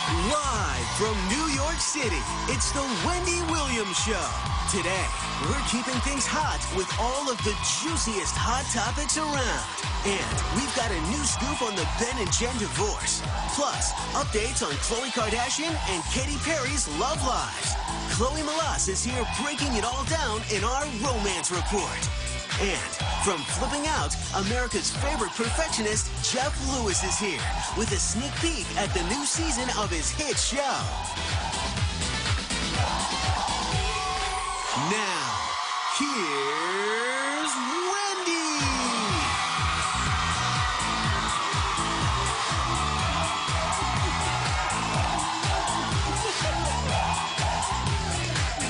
Live from New York City, it's the Wendy Williams Show. Today, we're keeping things hot with all of the juiciest hot topics around. And we've got a new scoop on the Ben and Jen divorce. Plus, updates on Khloe Kardashian and Katy Perry's love lives. Melas is here breaking it all down in our romance report. And from flipping out, America's favorite perfectionist, Jeff Lewis, is here with a sneak peek at the new season of his hit show. Now, here's Wendy.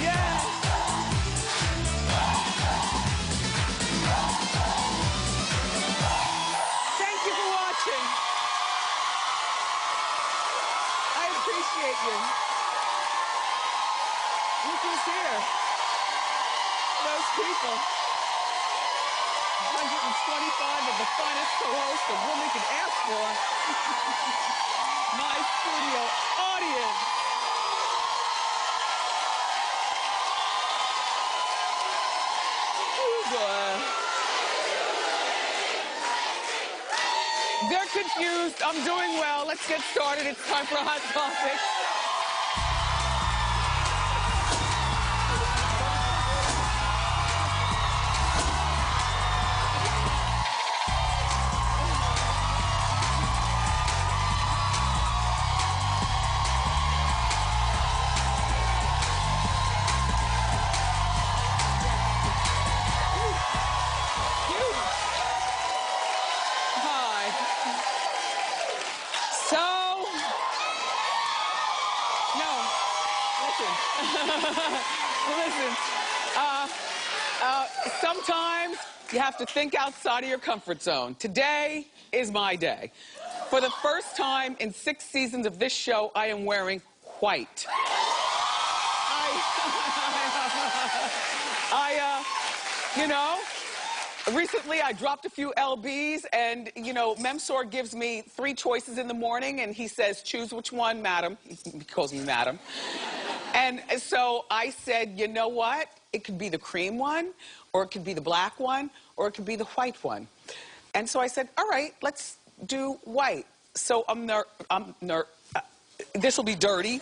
Yes. Thank you for watching. I appreciate you. Look who's here. Those people. 125 of the finest co-hosts a woman can ask for. My studio audience. They're confused. I'm doing well. Let's get started. It's time for a hot topic. Listen, sometimes you have to think outside of your comfort zone. Today is my day. For the first time in 6 seasons of this show, I am wearing white. You know, recently I dropped a few LBs and, you know, Memsor gives me 3 choices in the morning and he says, choose which one, madam. He calls me madam. And so I said, you know what? It could be the cream one, or it could be the black one, or it could be the white one. And so I said, all right, let's do white. So this will be dirty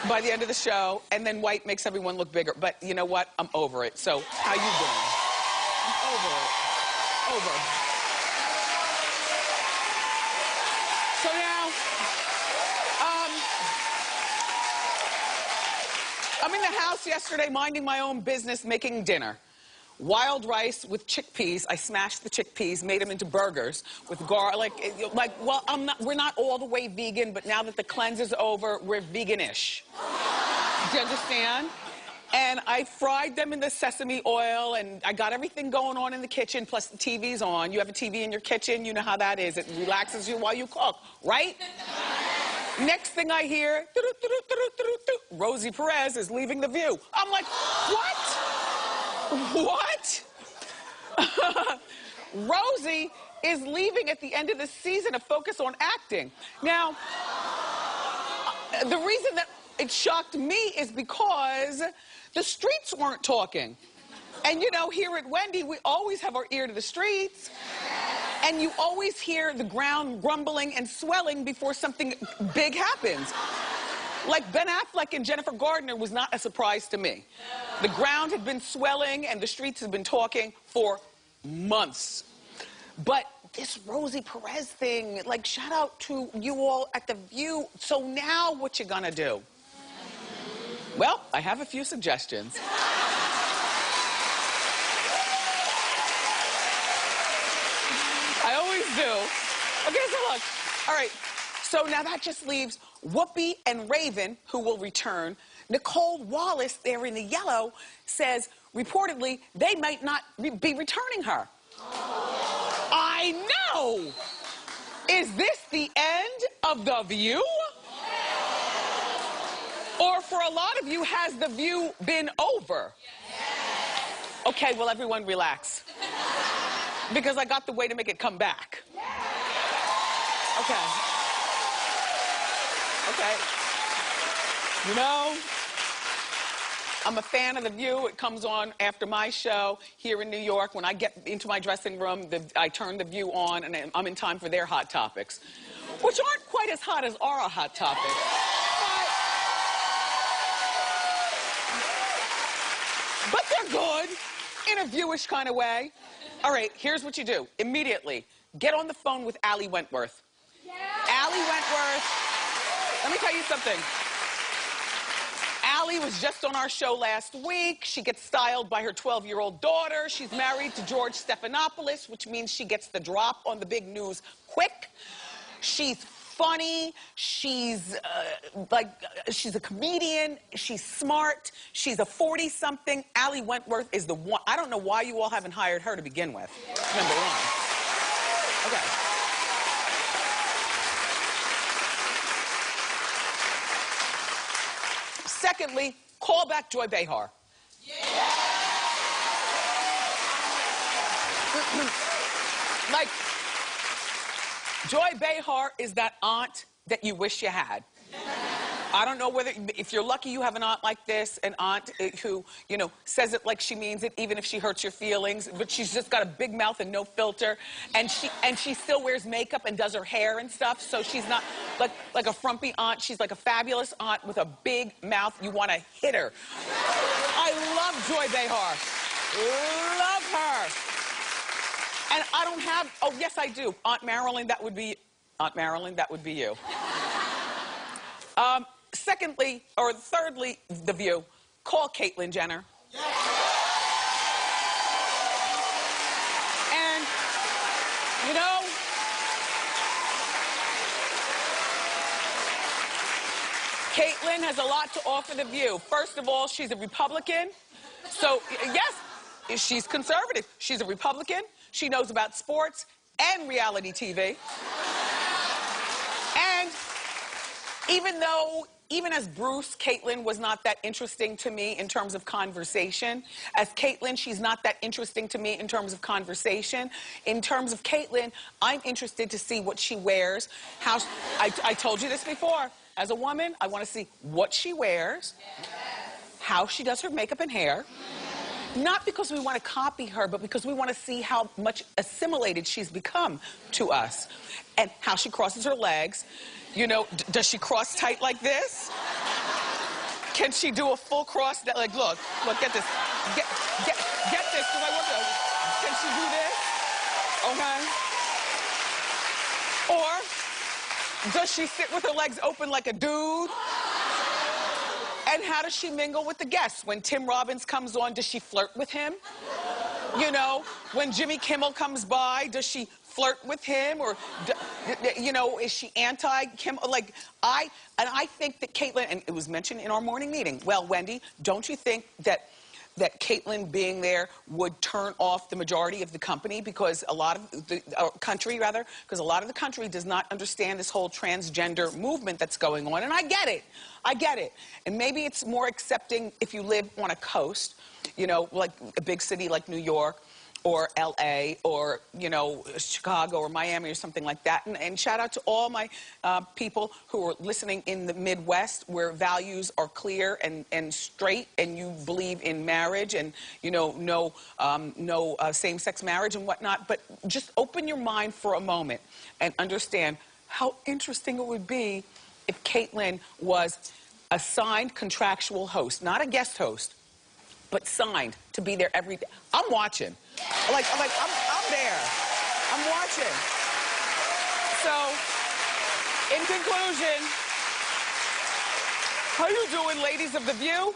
by the end of the show, and then white makes everyone look bigger. But you know what? I'm over it. So how you doing? I'm over it. Over. So now, I'm in the house yesterday minding my own business, making dinner. Wild rice with chickpeas. I smashed the chickpeas, made them into burgers with garlic. Well, we're not all the way vegan, but now that the cleanse is over, we're vegan-ish. Do you understand? And I fried them in the sesame oil, and I got everything going on in the kitchen, plus the TV's on. You have a TV in your kitchen, you know how that is. It relaxes you while you cook, right? Next thing I hear, Rosie Perez is leaving The View. I'm like, what? What? Rosie is leaving at the end of the season to focus on acting. Now, the reason that it shocked me is because the streets weren't talking. And you know, here at Wendy, we always have our ear to the streets. And you always hear the ground rumbling and swelling before something big happens. Like Ben Affleck and Jennifer Gardner was not a surprise to me. The ground had been swelling and the streets had been talking for months. But this Rosie Perez thing, like, shout out to you all at The View. So now what you gonna do? Well, I have a few suggestions. I always do. Okay, so look. All right. So now that just leaves Whoopi and Raven, who will return. Nicole Wallace, there in the yellow, says reportedly they might not be returning her. I know! Is this the end of The View? Or for a lot of you, has The View been over? Okay, well, everyone relax. Because I got the way to make it come back. Okay. Okay. You know, I'm a fan of The View. It comes on after my show here in New York. When I get into my dressing room, I turn The View on, and I'm in time for their hot topics, which aren't quite as hot as our hot topics. But they're good in a Viewish kind of way. All right, here's what you do. Immediately, get on the phone with Allie Wentworth. Yeah. Allie Wentworth, let me tell you something. Allie was just on our show last week. She gets styled by her 12-year-old daughter. She's married to George Stephanopoulos, which means she gets the drop on the big news quick. She's funny. She's she's a comedian. She's smart. She's a 40-something. Allie Wentworth is the one. I don't know why you all haven't hired her to begin with. Number one. Okay. Secondly, call back Joy Behar. Yeah. Like, Joy Behar is that aunt that you wish you had. I don't know whether, if you're lucky you have an aunt like this, an aunt who, you know, says it like she means it, even if she hurts your feelings, but she's just got a big mouth and no filter, and she still wears makeup and does her hair and stuff, so she's not like a frumpy aunt. She's like a fabulous aunt with a big mouth. You want to hit her. I love Joy Behar. Love her. And I don't have, oh yes I do. Aunt Marilyn, that would be you. Secondly, or thirdly, The View, call Caitlyn Jenner. Yeah. And, you know, Caitlyn has a lot to offer The View. First of all, she's a Republican. So, yes, she's conservative. She's a Republican. She knows about sports and reality TV. And even as Bruce, Caitlyn was not that interesting to me in terms of conversation. As Caitlyn, she's not that interesting to me in terms of conversation. In terms of Caitlyn, I'm interested to see what she wears. I told you this before. As a woman, I want to see what she wears, how she does her makeup and hair. Not because we want to copy her, but because we want to see how much assimilated she's become to us. And how she crosses her legs. You know, does she cross tight like this? Can she do a full cross? Like, look, get this. Get this, because I want to. Can she do this? Okay. Or does she sit with her legs open like a dude? And how does she mingle with the guests? When Tim Robbins comes on, does she flirt with him? You know, when Jimmy Kimmel comes by, does she flirt with him? Or, you know, is she anti-Kimmel? Like, I think that Caitlyn, and it was mentioned in our morning meeting, well, Wendy, don't you think that Caitlyn being there would turn off the majority of the company, because a lot of the country, rather, because a lot of the country does not understand this whole transgender movement that's going on, and I get it. And maybe it's more accepting if you live on a coast, you know, like a big city like New York, or L.A., or, you know, Chicago or Miami or something like that. And shout out to all my people who are listening in the Midwest, where values are clear and straight, and you believe in marriage and, you know, no same-sex marriage and whatnot. But just open your mind for a moment and understand how interesting it would be if Caitlyn was a signed contractual host, not a guest host, but signed to be there every day. I'm watching. Like I'm there. I'm watching. So, in conclusion, how you doing, ladies of The View?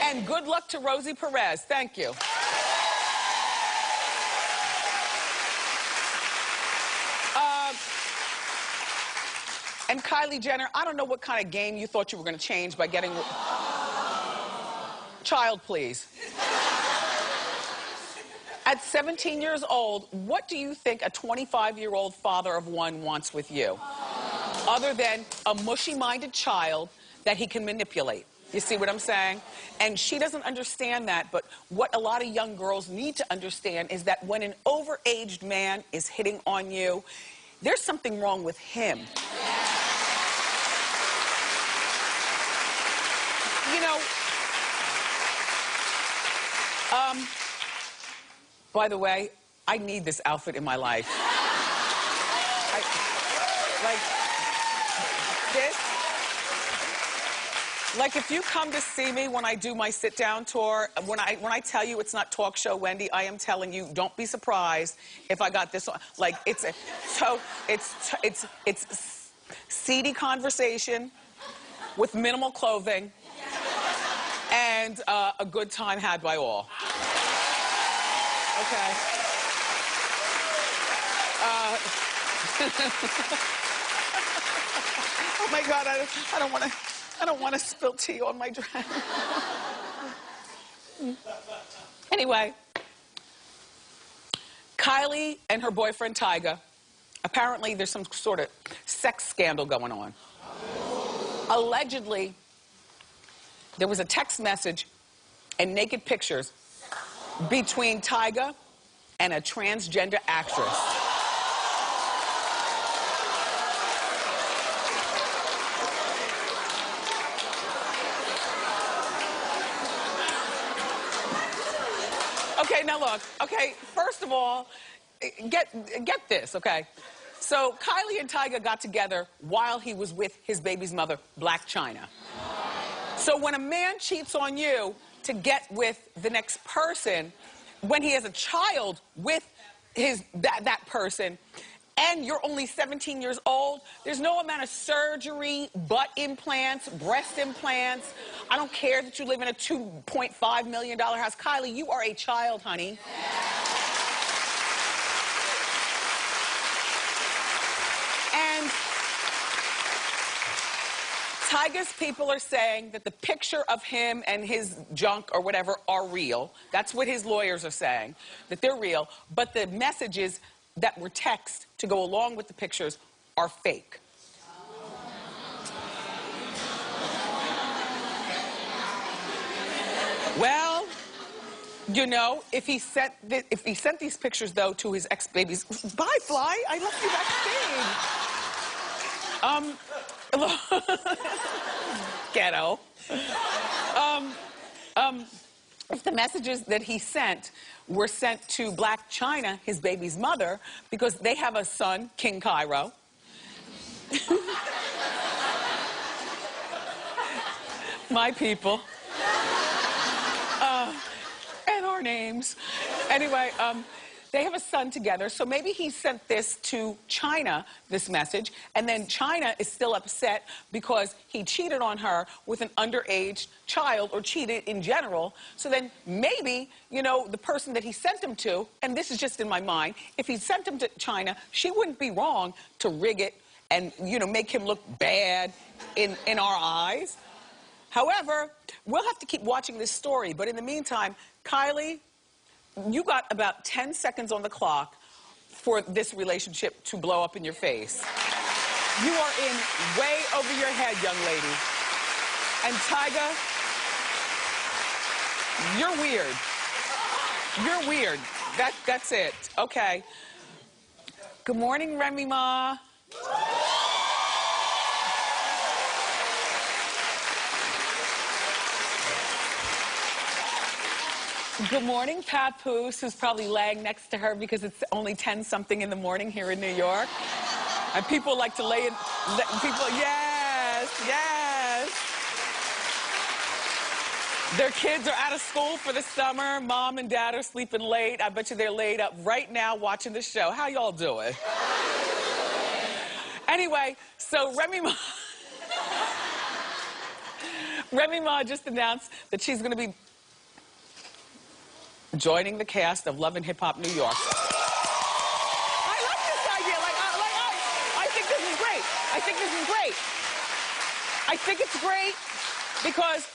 And good luck to Rosie Perez. Thank you. And Kylie Jenner, I don't know what kind of game you thought you were going to change by getting... Child, please. At 17 years old, what do you think a 25-year-old father of one wants with you? Other than a mushy-minded child that he can manipulate. You see what I'm saying? And she doesn't understand that, but what a lot of young girls need to understand is that when an overaged man is hitting on you, there's something wrong with him. you know, by the way, I need this outfit in my life. Like, this. Like, if you come to see me when I do my sit-down tour, when I tell you it's not talk show Wendy, I am telling you, don't be surprised if I got this on. Like, it's seedy conversation with minimal clothing and a good time had by all. Okay. Oh my God, I don't want to spill tea on my dress. Anyway, Kylie and her boyfriend Tyga, apparently there's some sort of sex scandal going on. Allegedly, there was a text message and naked pictures between Tyga and a transgender actress. Okay, now look, okay, first of all, get this, okay? So Kylie and Tyga got together while he was with his baby's mother, Blac Chyna. So when a man cheats on you to get with the next person, when he has a child with that person, and you're only 17 years old, there's no amount of surgery, butt implants, breast implants. I don't care that you live in a $2.5 million house. Kylie, you are a child, honey. And Tyga's people are saying that the picture of him and his junk or whatever are real. That's what his lawyers are saying, that they're real. But the messages that were text to go along with the pictures are fake. Well, you know, if he sent these pictures though to his ex-babies, bye Fly, I left you backstage. Ghetto. If the messages that he sent were sent to Blac Chyna, his baby's mother, because they have a son, King Cairo. My people. And our names. Anyway, they have a son together, so maybe he sent this to Chyna, this message, and then Chyna is still upset because he cheated on her with an underage child, or cheated in general. So then maybe, you know, the person that he sent him to, and this is just in my mind, if he sent him to Chyna, she wouldn't be wrong to rig it and, you know, make him look bad in our eyes. However, we'll have to keep watching this story, but in the meantime, Kylie, you got about 10 seconds on the clock for this relationship to blow up in your face. You are in way over your head, young lady. And Tyga, you're weird. You're weird. That's it. Okay. Good morning, Remy Ma. Good morning, Papoose, who's probably laying next to her because it's only 10-something in the morning here in New York. And people like to lay in, yes, yes. Their kids are out of school for the summer. Mom and dad are sleeping late. I bet you they're laid up right now watching the show. How y'all doing? Anyway, so Remy Ma just announced that she's going to be joining the cast of Love and Hip Hop New York. I like this idea. I think this is great. I think this is great. I think it's great because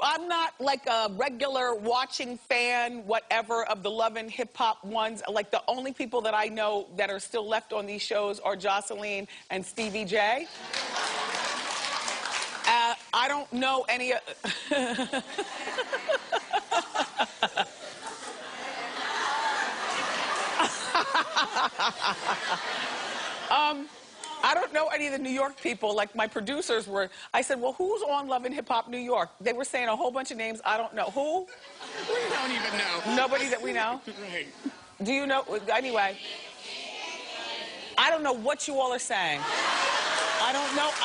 I'm not like a regular watching fan, whatever, of the Love and Hip Hop ones. Like, the only people that I know that are still left on these shows are Jocelyn and Stevie J. I don't know any... I don't know any of the New York people. Like my producers were. I said, well, who's on Love and Hip Hop New York? They were saying a whole bunch of names. I don't know. Who? We don't even know. Nobody that we know? Right. Do you know? Anyway. I don't know what you all are saying. I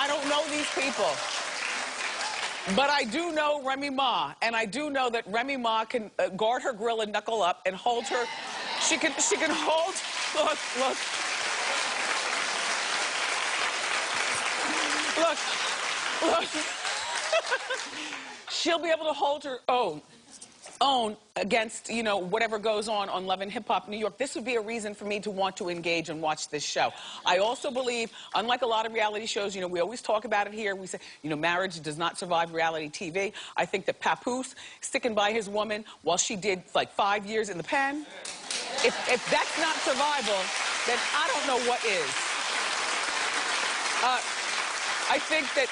don't know these people. But I do know Remy Ma, and I do know that Remy Ma can guard her grill and knuckle up and hold her. She can hold. Look. She'll be able to hold her own against, you know, whatever goes on Love and Hip Hop New York. This would be a reason for me to want to engage and watch this show. I also believe, unlike a lot of reality shows, you know, we always talk about it here. We say, you know, marriage does not survive reality TV. I think that Papoose sticking by his woman while she did like 5 years in the pen, if that's not survival, then I don't know what is. I think that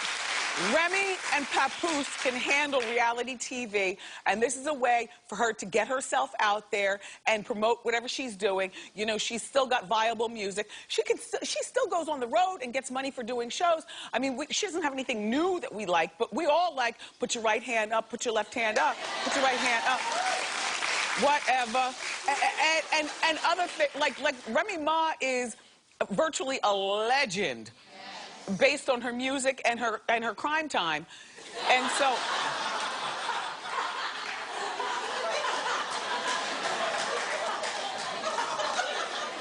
Remy and Papoose can handle reality TV, and this is a way for her to get herself out there and promote whatever she's doing. You know, she's still got viable music. She still goes on the road and gets money for doing shows. I mean, she doesn't have anything new that we like, but we all like, put your right hand up, put your left hand up, put your right hand up. Whatever. And other things, like Remy Ma is virtually a legend based on her music and her crime time. And so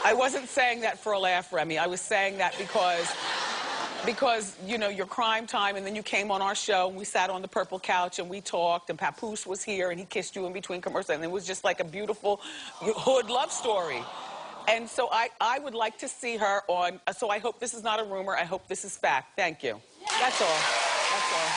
I wasn't saying that for a laugh, Remy. I was saying that because you know, your crime time, and then you came on our show and we sat on the purple couch and we talked, and Papoose was here and he kissed you in between commercials, and it was just like a beautiful hood love story. And so I would like to see her on, so I hope this is not a rumor. I hope this is fact. Thank you. That's all. That's all.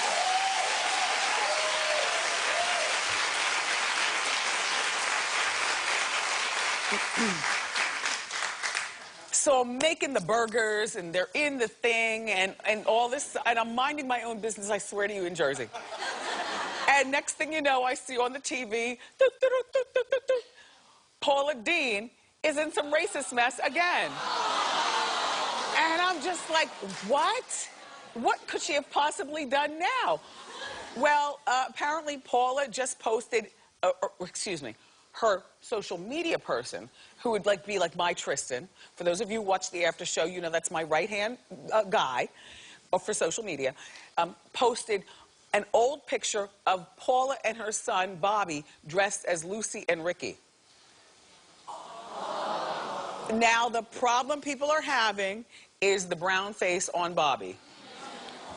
So I'm making the burgers, and they're in the thing, and all this, and I'm minding my own business, I swear to you, in Jersey. And next thing you know, I see on the TV, Paula Dean is in some racist mess again. And I'm just like, what? What could she have possibly done now? Well, apparently Paula just posted, her social media person, who would be like my Tristan. For those of you who watch the after show, you know that's my right-hand guy for social media, posted an old picture of Paula and her son, Bobby, dressed as Lucy and Ricky. Now, the problem people are having is the brown face on Bobby.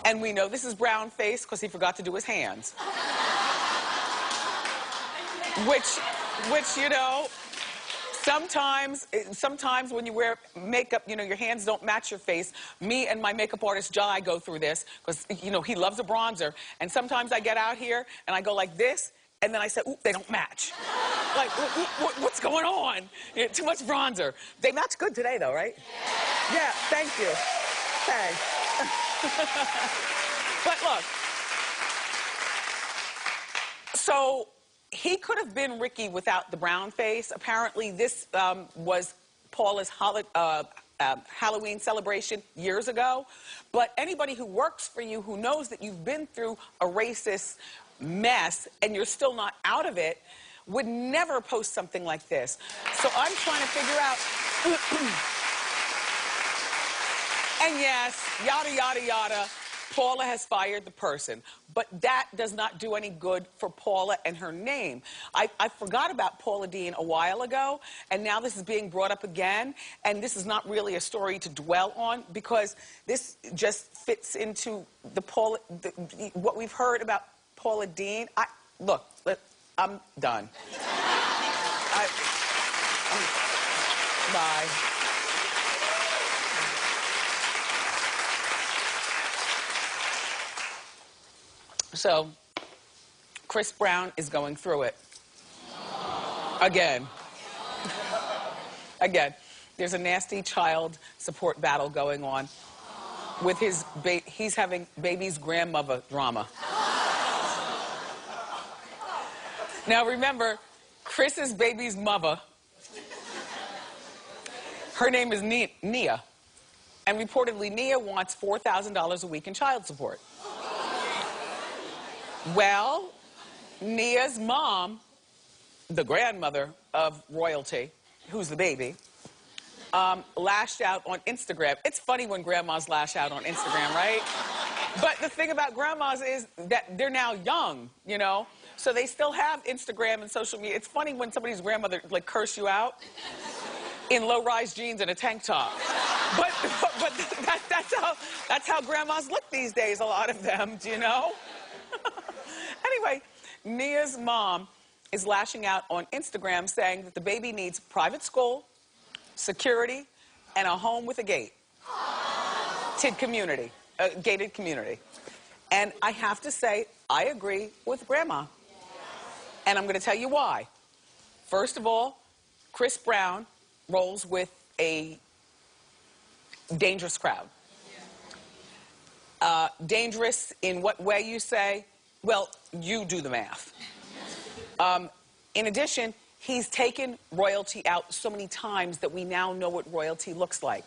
And we know this is brown face because he forgot to do his hands. Which, you know, sometimes when you wear makeup, you know, your hands don't match your face. Me and my makeup artist, Jai, go through this because, you know, he loves a bronzer. And sometimes I get out here and I go like this, and then I say, ooh, they don't match. Like, what's going on? You know, too much bronzer. They match good today, though, right? Yeah, thank you. Thanks. But look, so he could have been Ricky without the brown face. Apparently, this was Paula's Halloween celebration years ago. But anybody who works for you, who knows that you've been through a racist mess and you're still not out of it, would never post something like this. So I'm trying to figure out, and yes, yada, yada, yada, Paula has fired the person, but that does not do any good for Paula and her name. I forgot about Paula Dean a while ago, and now this is being brought up again, and this is not really a story to dwell on because this just fits into what we've heard about Paula Dean. Look, I'm done. Bye. So, Chris Brown is going through it. Again. Again. There's a nasty child support battle going on with he's having baby's grandmother drama. Now remember, Chris's baby's mother, her name is Nia. And reportedly, Nia wants $4,000 a week in child support. Well, Nia's mom, the grandmother of royalty, who's the baby, lashed out on Instagram. It's funny when grandmas lash out on Instagram, right? But the thing about grandmas is that they're now young, you know? So they still have Instagram and social media. It's funny when somebody's grandmother, like, curse you out in low-rise jeans and a tank top. But that's how grandmas look these days, a lot of them, do you know? Anyway, Nia's mom is lashing out on Instagram saying that the baby needs private school, security, and a home with a gate. Gated community. And I have to say, I agree with Grandma. And I'm going to tell you why. First of all, Chris Brown rolls with a dangerous crowd. Dangerous in what way, you say? Well, you do the math. In addition, he's taken royalty out so many times that we now know what royalty looks like.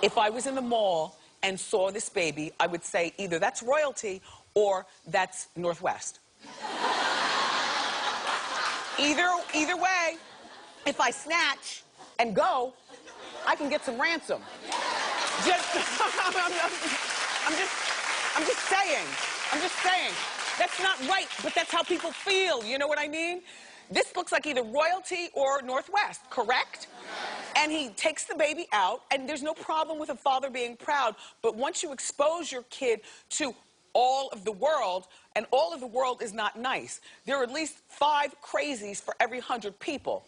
If I was in the mall and saw this baby, I would say either that's royalty or that's Northwest. Either way, if I snatch and go, I can get some ransom. I'm just saying. That's not right, but that's how people feel, you know what I mean? This looks like either royalty or Northwest, correct? And he takes the baby out, and there's no problem with a father being proud, but once you expose your kid to all of the world, and all of the world is not nice. There are at least 5 crazies for every 100 people.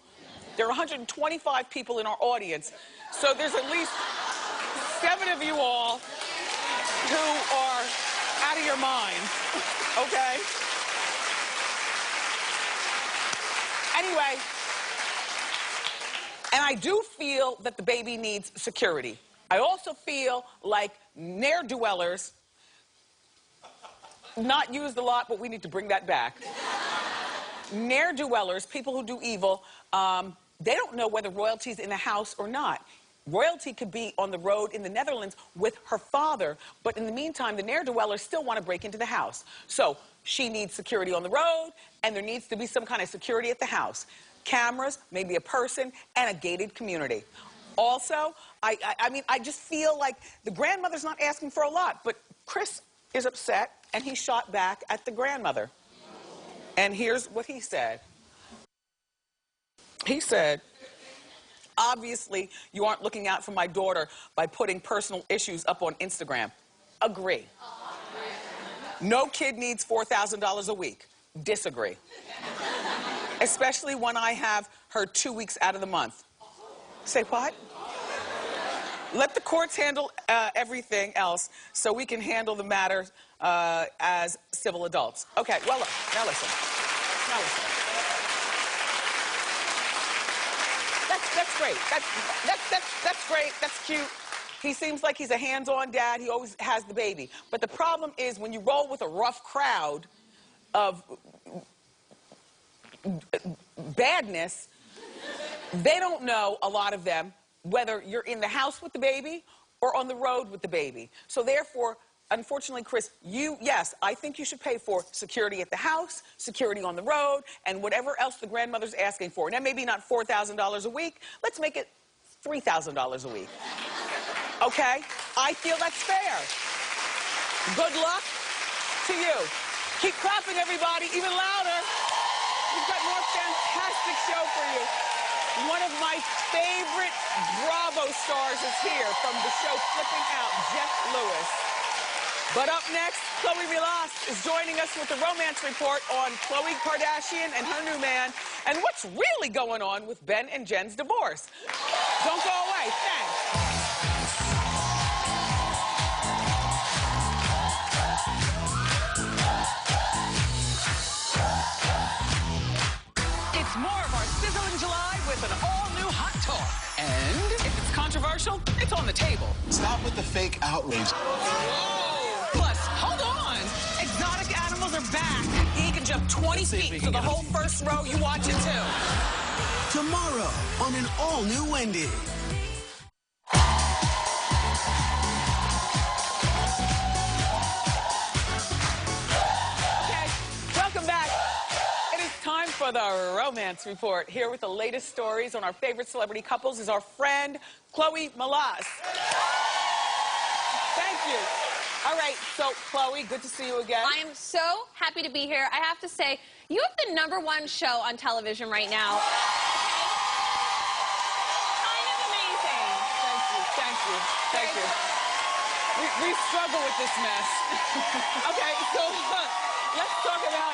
There are 125 people in our audience, so there's at least 7 of you all who are out of your minds, okay? Anyway, and I do feel that the baby needs security. I also feel like ne'er-do-wellers, not used a lot, but we need to bring that back. Ne'er-do-wellers, people who do evil, they don't know whether royalty's in the house or not. Royalty could be on the road in the Netherlands with her father, but in the meantime, the ne'er-do-wellers still want to break into the house. So she needs security on the road, and there needs to be some kind of security at the house. Cameras, maybe a person, and a gated community. Also, I mean, I just feel like the grandmother's not asking for a lot, but Chris is upset, and he shot back at the grandmother. And here's what he said. He said, obviously, you aren't looking out for my daughter by putting personal issues up on Instagram. Agree. No kid needs $4,000 a week. Disagree. Especially when I have her 2 weeks out of the month. Say what? Let the courts handle everything else so we can handle the matter as civil adults. Okay, well, look, now listen. That's great. That's great. That's cute. He seems like he's a hands-on dad. He always has the baby. But the problem is when you roll with a rough crowd of badness, they don't know, a lot of them, whether you're in the house with the baby or on the road with the baby. So therefore, unfortunately, Chris, yes, I think you should pay for security at the house, security on the road, and whatever else the grandmother's asking for. Now, maybe not $4,000 a week. Let's make it $3,000 a week. Okay? I feel that's fair. Good luck to you. Keep clapping, everybody, even louder. We've got more fantastic show for you. One of my favorite Bravo stars is here from the show Flipping Out, Jeff Lewis. But up next, Melas is joining us with the romance report on Khloe Kardashian and her new man, and what's really going on with Ben and Jen's divorce. Don't go away. Thanks. It's more of our Sizzling July with an all-new hot talk. And if it's controversial, it's on the table. Stop with the fake outrage. Plus, hold on. Exotic animals are back. He can jump 20 feet to the whole first row. You watch it, too. Tomorrow on an all-new Wendy. our romance report. Here with the latest stories on our favorite celebrity couples is our friend, Chloe Melas. Thank you. All right, so Chloe, good to see you again. I am so happy to be here. I have to say, you have the #1 show on television right now. Kind of amazing. Thank you, thank you, thank you. We struggle with this mess. Okay, so let's talk about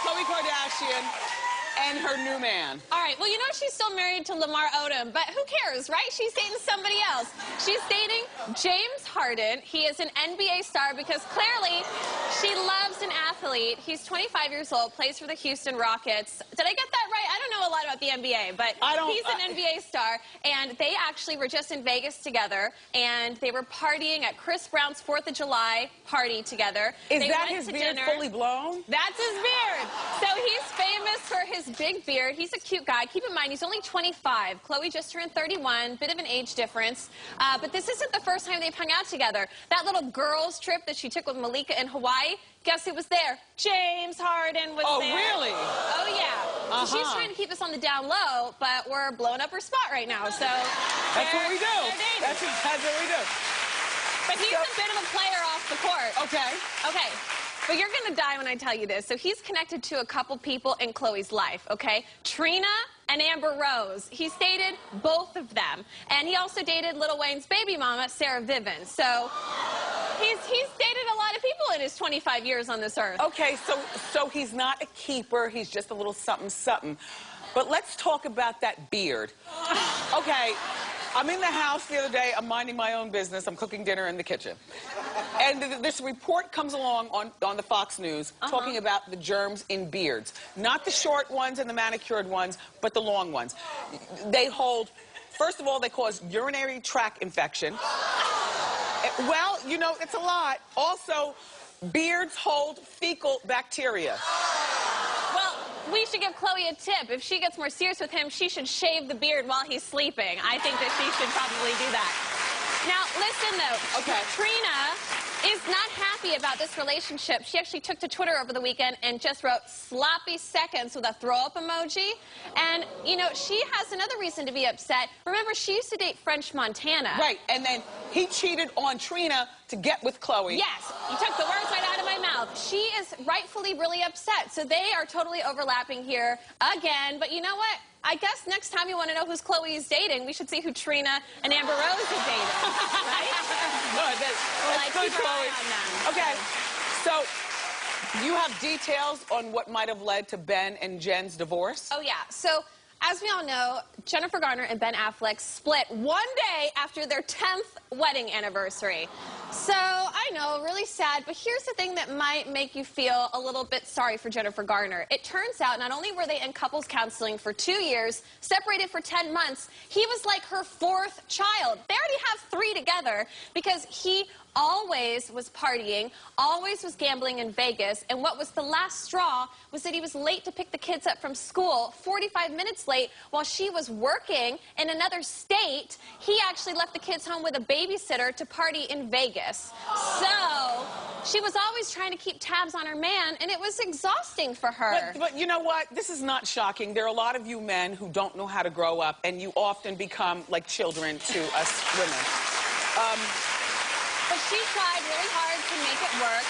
Khloe Kardashian and her new man. All right, well, you know she's still married to Lamar Odom, but who cares, right? She's dating somebody else. She's dating James Harden. He is an NBA star because clearly she loves an athlete. He's 25 years old, plays for the Houston Rockets. Did I get that right? I don't know a lot about the NBA, but he's an NBA star, and they actually were just in Vegas together, and they were partying at Chris Brown's 4th of July party together. Is that his beard fully blown? That's his beard. So he's famous for his big beard. He's a cute guy. Keep in mind, he's only 25. Chloe just turned 31, bit of an age difference. But this isn't the first time they've hung out together. That little girls' trip that she took with Malika in Hawaii, guess who was there? James Harden was there. Oh, really? Oh, yeah. So she's trying to keep us on the down low, but we're blowing up her spot right now. So that's what we do. That's what we do. But he's a bit of a player off the court. Okay. Okay. But you're going to die when I tell you this. So he's connected to a couple people in Chloe's life, okay? Trina and Amber Rose. He's dated both of them. And he also dated Lil Wayne's baby mama, Sarah Vivian. So he's dated a lot of people in his 25 years on this earth. Okay, so he's not a keeper. He's just a little something. But let's talk about that beard. Okay, I'm in the house the other day. I'm minding my own business. I'm cooking dinner in the kitchen. And this report comes along on the Fox News talking about the germs in beards. Not the short ones and the manicured ones, but the long ones. They hold, first of all, they cause urinary tract infection. Well, you know, it's a lot. Also, beards hold fecal bacteria. Well, we should give Chloe a tip. If she gets more serious with him, she should shave the beard while he's sleeping. I think that she should probably do that. Now, listen, though. Okay. Trina is not happy about this relationship. She actually took to Twitter over the weekend and just wrote sloppy seconds with a throw-up emoji. And, you know, she has another reason to be upset. Remember, she used to date French Montana. Right, and then he cheated on Trina to get with Chloe. Yes, you took the words right out of my mouth. She is rightfully really upset. So they are totally overlapping here again. But you know what? I guess next time you want to know who's Chloe is dating, we should see who Trina and Amber Rose is dating, right? Good, that's good, Chloe. Okay, so you have details on what might have led to Ben and Jen's divorce? Oh, yeah. So, as we all know, Jennifer Garner and Ben Affleck split one day after their 10th wedding anniversary. So, I know, really sad, but here's the thing that might make you feel a little bit sorry for Jennifer Garner. It turns out not only were they in couples counseling for 2 years, separated for 10 months, he was like her 4th child. They already have 3 together because he always was partying, always was gambling in Vegas, and what was the last straw was that he was late to pick the kids up from school, 45 minutes late, while she was working in another state. He actually left the kids home with a babysitter to party in Vegas. So she was always trying to keep tabs on her man, and it was exhausting for her. But you know what? This is not shocking. There are a lot of you men who don't know how to grow up, and you often become like children to us women. But she tried really hard to make it work.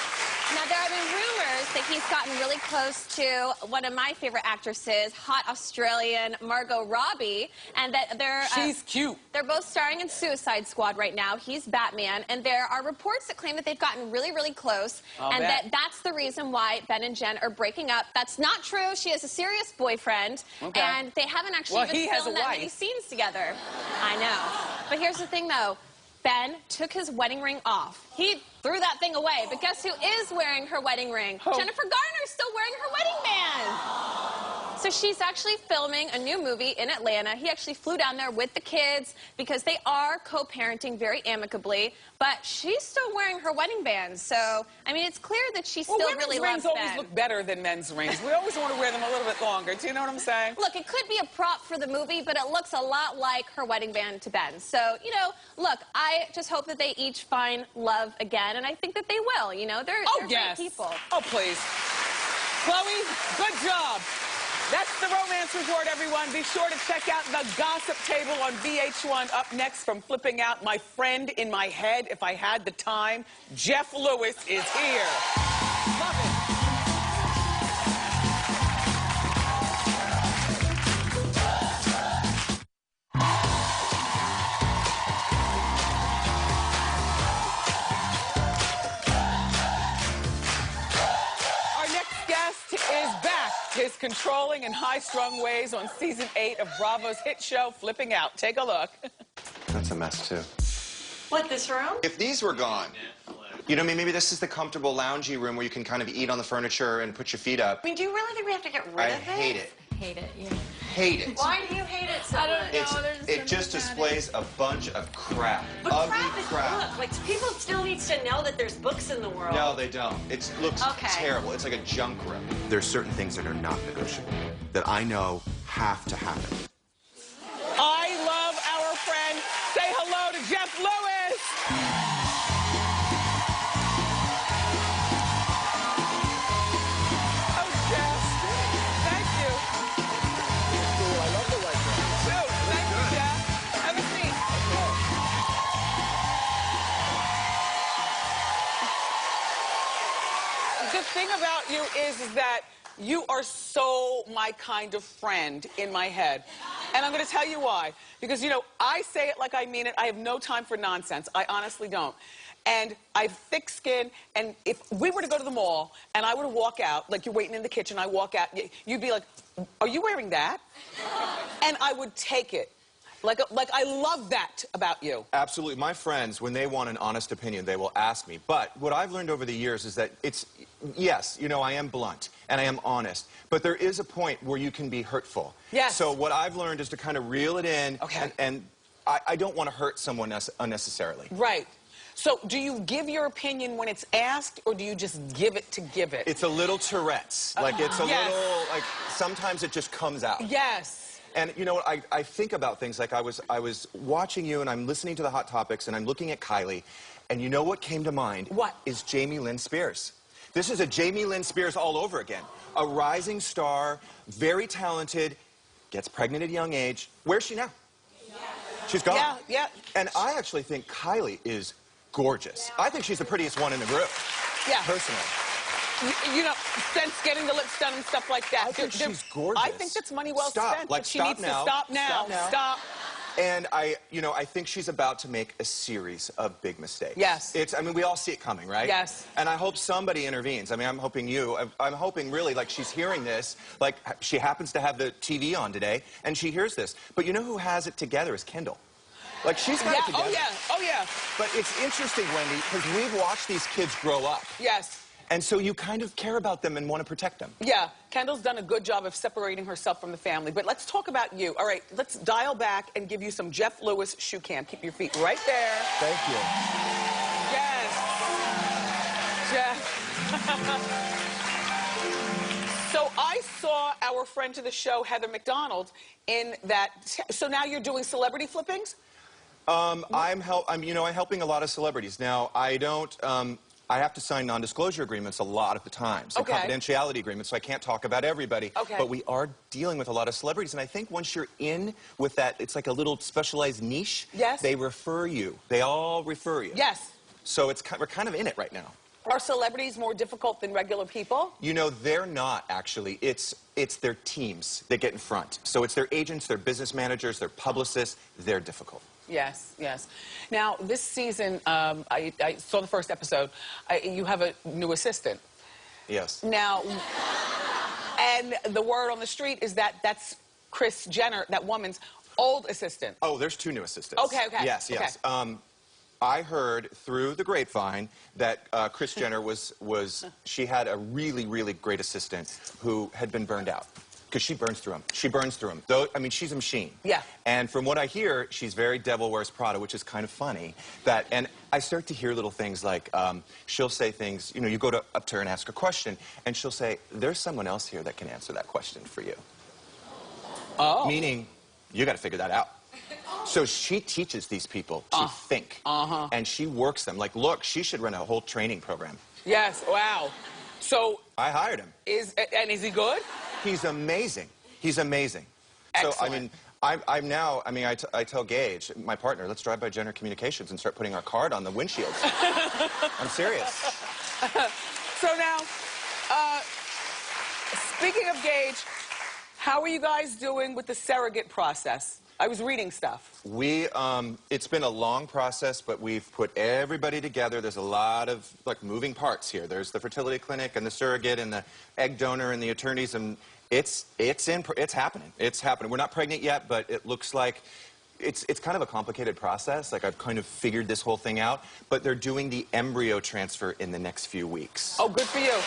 Now, there have been rumors that he's gotten really close to one of my favorite actresses, hot Australian Margot Robbie, and that they're... She's cute. They're both starring in Suicide Squad right now. He's Batman, and there are reports that claim that they've gotten really, really close, and that's the reason why Ben and Jen are breaking up. That's not true. She has a serious boyfriend, and they haven't actually even filmed that many scenes together. I know. But here's the thing, though. Ben took his wedding ring off. He threw that thing away. But guess who is wearing her wedding ring? Jennifer Garner's still wearing her wedding band. So she's actually filming a new movie in Atlanta. He actually flew down there with the kids because they are co-parenting very amicably. But she's still wearing her wedding band. So, I mean, it's clear that she still really loves Ben. Women's rings always look better than men's rings. We always want to wear them a little bit longer. Do you know what I'm saying? Look, it could be a prop for the movie, but it looks a lot like her wedding band to Ben. So, you know, look, I just hope that they each find love again, and I think that they will. You know, they're great people. Oh, please. Chloe, good job. That's the Romance Report, everyone. Be sure to check out the Gossip Table on VH1. Up next, from flipping out, my friend in my head, if I had the time, Jeff Lewis is here. Love it. His controlling and high-strung ways on Season 8 of Bravo's hit show, Flipping Out. Take a look. That's a mess, too. What, this room? If these were gone, you know, maybe this is the comfortable, loungy room where you can kind of eat on the furniture and put your feet up. I mean, do you really think we have to get rid of it? I hate it. Hate it, yeah. Hate it. Why do you hate it so much? It just displays a bunch of crap. But ugly crap is book. Like, people still need to know that there's books in the world. No, they don't. It looks Okay. terrible. It's like a junk room. There's certain things that are not negotiable, that I know have to happen. I love our friend. Say hello to Jeff Lewis. Oh, Jeff. Thank you. I love the white dress. Too. Thank you, Jeff. Have a seat. The thing about you is that you are so my kind of friend in my head. And I'm going to tell you why. Because, you know, I say it like I mean it. I have no time for nonsense. I honestly don't. And I have thick skin, and if we were to go to the mall, and I were to walk out, like you're waiting in the kitchen, I walk out, you'd be like, are you wearing that? And I would take it. Like I love that about you. Absolutely. My friends, when they want an honest opinion, they will ask me. But what I've learned over the years is that yes, you know, I am blunt and I am honest, but there is a point where you can be hurtful. Yes. So what I've learned is to kind of reel it in, okay. and I don't want to hurt someone unnecessarily. Right. So do you give your opinion when it's asked, or do you just give it to give it? It's a little Tourette's. Like, it's a yes. little, like, sometimes it just comes out. Yes. And you know what, I think about things like I was watching you and I'm listening to the Hot Topics and I'm looking at Kylie, and you know what came to mind? What? Is Jamie Lynn Spears. This is a Jamie Lynn Spears all over again. A rising star, very talented, gets pregnant at a young age. Where's she now? She's gone. Yeah, yeah. And I actually think Kylie is gorgeous. I think she's the prettiest one in the group. Yeah. Personally. You know, since getting the lips done and stuff like that. I think she's gorgeous. I think that's money well Stop. spent. Like, but she stop needs now. to stop now. Stop now. Stop. And I think she's about to make a series of big mistakes. Yes. I mean, we all see it coming, right? Yes. And I hope somebody intervenes. I mean, I'm hoping I'm hoping really, like, she's hearing this. Like, she happens to have the TV on today, and she hears this. But you know who has it together is Kendall. Like, she's got it together. Oh, yeah. Oh, yeah. But it's interesting, Wendy, because we've watched these kids grow up. Yes. And so you kind of care about them and want to protect them. Yeah, Kendall's done a good job of separating herself from the family. But let's talk about you. All right, let's dial back and give you some Jeff Lewis shoe cam. Keep your feet right there. Thank you. Yes. Jeff. So I saw our friend to the show, Heather McDonald, in that. So now you're doing celebrity flippings? I'm helping a lot of celebrities. Now, I have to sign non-disclosure agreements a lot of the times, and confidentiality agreements, so I can't talk about everybody. Okay. But we are dealing with a lot of celebrities, and I think once you're in with that, it's like a little specialized niche. Yes. They refer you. They all refer you. Yes. So we're kind of in it right now. Are celebrities more difficult than regular people? You know, they're not, actually. It's their teams that get in front. So it's their agents, their business managers, their publicists. They're difficult. Yes, yes. Now, this season, I saw the first episode. You have a new assistant. Yes. Now, and the word on the street is that that's Kris Jenner, that woman's old assistant. Oh, there's two new assistants. Okay, okay. Yes, yes. Okay. I heard through the grapevine that Kris Jenner she had a really, really great assistant who had been burned out. Because she burns through them. She burns through them. Though, I mean, she's a machine. Yeah. And from what I hear, she's very Devil Wears Prada, which is kind of funny. And I start to hear little things like, she'll say things, you know, you go up to her and ask a question, and she'll say, there's someone else here that can answer that question for you. Oh. Meaning, you got to figure that out. So she teaches these people to think. And she works them. Like, look, she should run a whole training program. Yes, wow. So... I hired him. Is he good? He's amazing. He's amazing. Excellent. So, I mean, I'm now, I mean, I tell Gage, my partner, let's drive by Jenner Communications and start putting our card on the windshields. I'm serious. So now, speaking of Gage, how are you guys doing with the surrogate process? I was reading stuff. It's been a long process, but we've put everybody together. There's a lot of, like, moving parts here. There's the fertility clinic and the surrogate and the egg donor and the attorneys, and it's happening. It's happening. We're not pregnant yet, but it looks like it's kind of a complicated process. Like, I've kind of figured this whole thing out, but they're doing the embryo transfer in the next few weeks. Oh, good for you.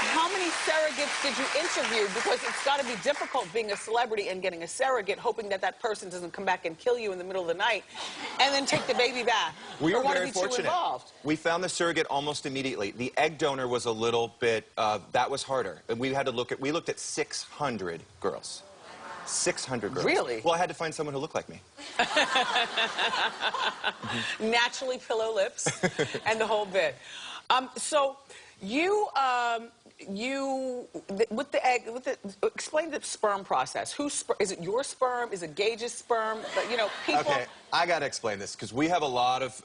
How many surrogates did you interview? Because it's got to be difficult being a celebrity and getting a surrogate, hoping that that person doesn't come back and kill you in the middle of the night, and then take the baby back. We were or very fortunate. Involved. We found the surrogate almost immediately. The egg donor was a little bit, that was harder. We had to we looked at 600 girls. 600 girls. Really? Well, I had to find someone who looked like me. Naturally pillow lips and the whole bit. So with the egg, explain the sperm process. Is it your sperm? Is it Gage's sperm? You know, people. Okay, I got to explain this because we have a lot of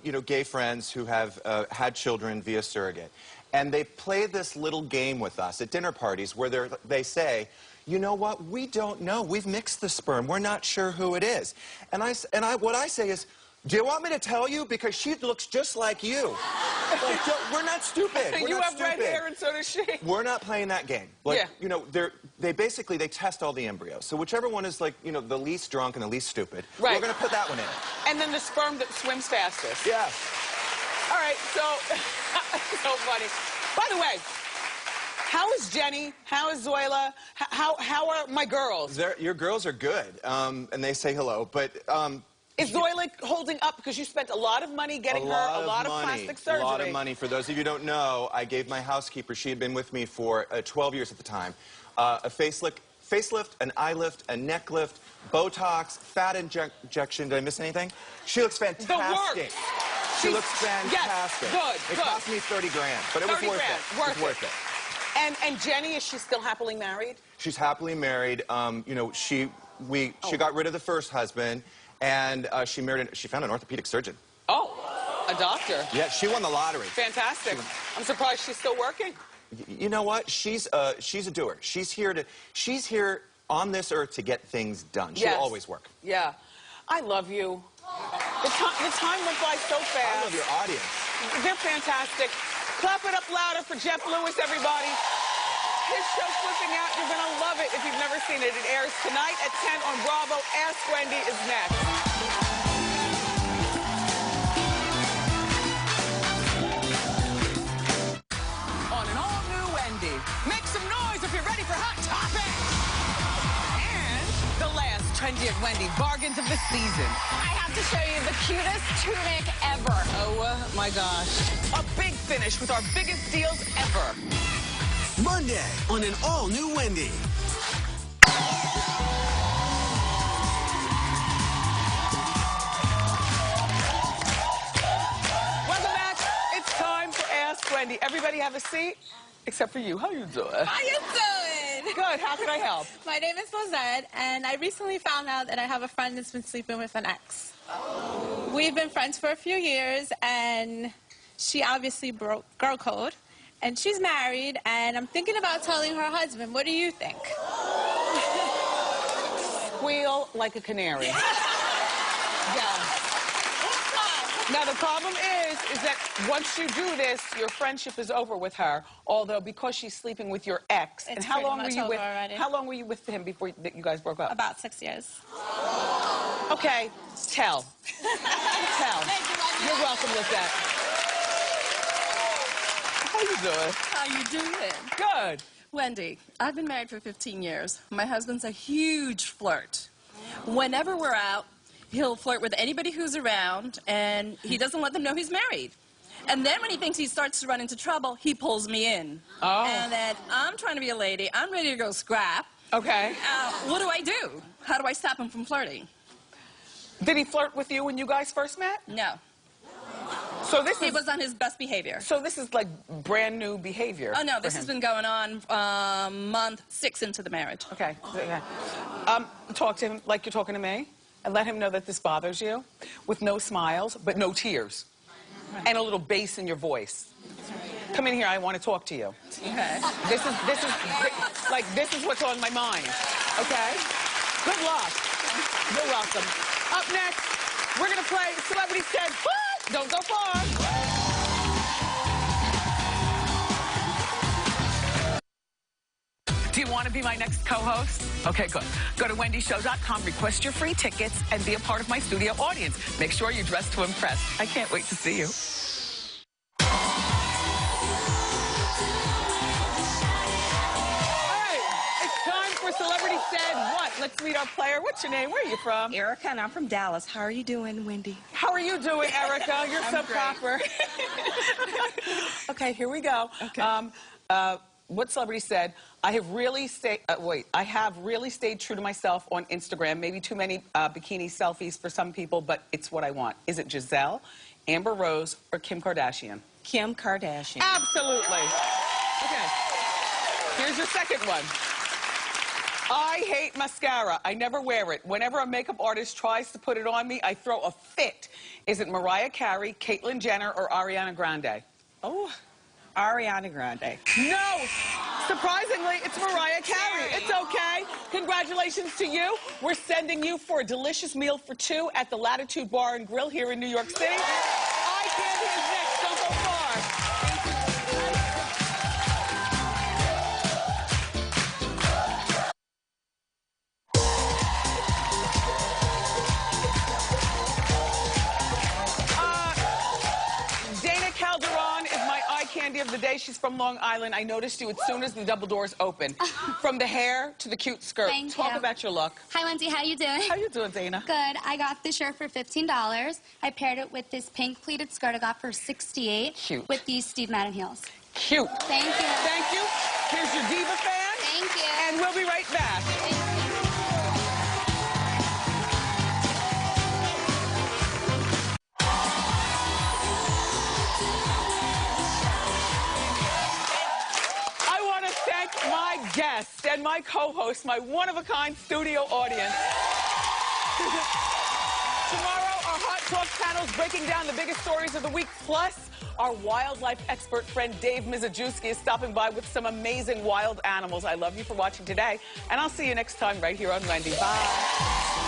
you know, gay friends who have had children via surrogate, and they play this little game with us at dinner parties where they say, you know what? We don't know. We've mixed the sperm. We're not sure who it is. And what I say is, do you want me to tell you? Because she looks just like you. Like, we're not stupid. We're you not have stupid. red hair and so does she. We're not playing that game. Like, yeah. you know, they basically test all the embryos. So whichever one is, like, you know, the least drunk and the least stupid, right, we're going to put that one in. And then the sperm that swims fastest. Yeah. All right, so, so funny. By the way, how is Jenny? How is Zoila? How are my girls? Your girls are good, and they say hello, but... is Zoila holding up? Because you spent a lot of money getting her a lot of plastic surgery. A lot of money. For those of you who don't know, I gave my housekeeper, she had been with me for 12 years at the time, a facelift, an eye lift, a neck lift, Botox, fat injection. Did I miss anything? She looks fantastic. The work. She looks fantastic. Yes, good, It cost me 30 grand, but it was worth it. It was worth it. And Jenny, is she still happily married? She's happily married. You know, she got rid of the first husband, and she found an orthopedic surgeon. Oh, a doctor. Yeah, she won the lottery. Fantastic. I'm surprised she's still working. You know what? She's a doer. She's here on this earth to get things done. She'll always work. Yeah. I love you. The time went by so fast. I love your audience. They're fantastic. Clap it up louder for Jeff Lewis, everybody. His show, Flipping Out, you're going to love it if you've never seen it. It airs tonight at 10 on Bravo. Ask Wendy is next. On an all-new Wendy. Make some noise if you're ready for Hot Topics. And the last trendiest Wendy bargains of the season. I have to show you the cutest tunic ever. Oh, my gosh. A big finish with our biggest deals ever. Monday on an all-new Wendy. Welcome back. It's time for Ask Wendy. Everybody have a seat, except for you. How you doing? How you doing? Good. How can I help? My name is Lizette, and I recently found out that I have a friend that's been sleeping with an ex. We've been friends for a few years, and she obviously broke girl code. And she's married, and I'm thinking about telling her husband. What do you think? Squeal like a canary. Yeah. Now, the problem is that once you do this, your friendship is over with her. Although, because she's sleeping with your ex. It's and how long were you with? Already. How long were you with him before you guys broke up? About 6 years. Okay, tell. Tell. Thank you, Wendy. You're welcome, Lizette. How you doing? How you doing? Good. Wendy, I've been married for 15 years. My husband's a huge flirt. Whenever we're out, he'll flirt with anybody who's around, and he doesn't let them know he's married. And then when he thinks he starts to run into trouble, he pulls me in. Oh. And then I'm trying to be a lady. I'm ready to go scrap. Okay. What do I do? How do I stop him from flirting? Did he flirt with you when you guys first met? No. So this He is was on his best behavior. so this is like brand new behavior. Oh, no, for this him. has been going on month 6 into the marriage. Okay. Talk to him like you're talking to me, and let him know that this bothers you, with no smiles, but no tears, and a little bass in your voice. Come in here. I want to talk to you. Okay. This is what's on my mind. Okay. Good luck. You're welcome. Up next, we're gonna play Celebrity Said What? Don't go far. Do you want to be my next co-host? Okay, good. Go to wendyshow.com, request your free tickets, and be a part of my studio audience. Make sure you dress to impress. I can't wait to see you. All right, it's time for Celebrity Said What? Let's meet our player. What's your name? Where are you from? Erica, and I'm from Dallas. How are you doing, Wendy? How are you doing, Erica? You're so proper. Okay, here we go. Okay. What celebrity said, I have really stayed true to myself on Instagram. Maybe too many bikini selfies for some people, but it's what I want. Is it Giselle, Amber Rose, or Kim Kardashian? Kim Kardashian. Absolutely. Okay. Here's your second one. I hate mascara. I never wear it. Whenever a makeup artist tries to put it on me, I throw a fit. Is it Mariah Carey, Caitlyn Jenner, or Ariana Grande? Oh, Ariana Grande. No! Surprisingly, it's Mariah Carey. It's okay. Congratulations to you. We're sending you for a delicious meal for 2 at the Latitude Bar and Grill here in New York City. Eye candy is next. Don't go far. Candy of the day. She's from Long Island. I noticed you as soon as the double doors open. From the hair to the cute skirt. Talk about your look. Hi, Wendy. How you doing? How you doing, Dana? Good. I got this shirt for $15. I paired it with this pink pleated skirt I got for $68. Cute. With these Steve Madden heels. Cute. Thank you. Thank you. Here's your diva fan. Thank you. And we'll be right back. My guest and my co-host, my one-of-a-kind studio audience. Tomorrow, our Hot Talk panel is breaking down the biggest stories of the week. Plus, our wildlife expert friend Dave Mizajewski is stopping by with some amazing wild animals. I love you for watching today, and I'll see you next time right here on Wendy. Bye.